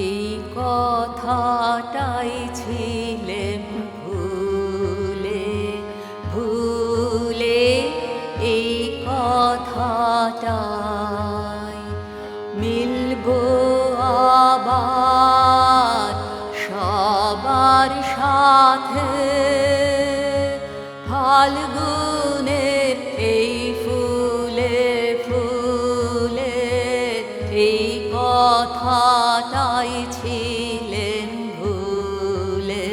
এই কথাটাই ছিলেম ভুলে ভুলে, এই কথাটাই মিলব আবার সবার সাথে। ফাল্গুনের এই ফুলে ফুলে এই কথাটাই ছিলেন ভুলে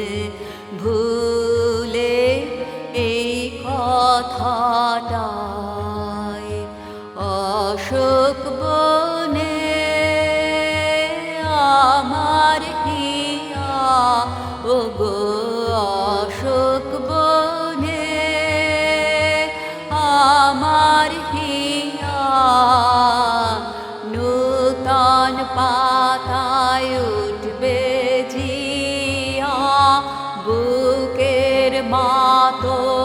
ভুলে, এই কথাটাই অশোক বনে আমার হিয়া ওগো অশোক বনে আমার হিয়া, নূতন পাতায় উঠবে জিয়া, বুকের মাতন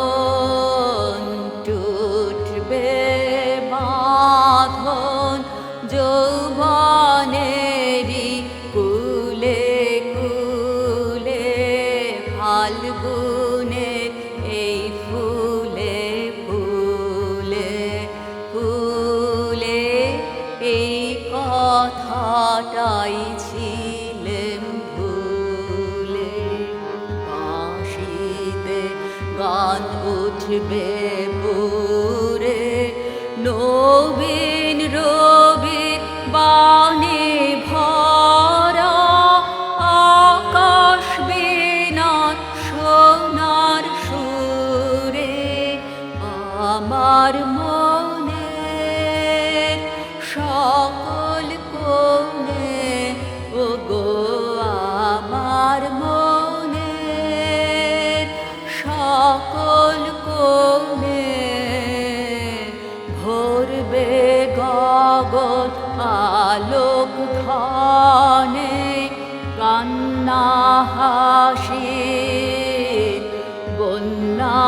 টুটবে বাঁধন, যৌবনেরই কুলে কুলে ফাল্গুনের এই ফুলে ফুলে ফুলে, এই কথাটাই ছিলেম ভুলে। কাশিতে গান উঠবে পুরে, নবীন রবির বাণী ভরা, আকাশ বীণার সোনার সুরে আমার মনের সকল কোণে ওগো আমার মনের সকল কোণে ভরবে গগন আলোক ধনে, কান্না হাসি বন্যা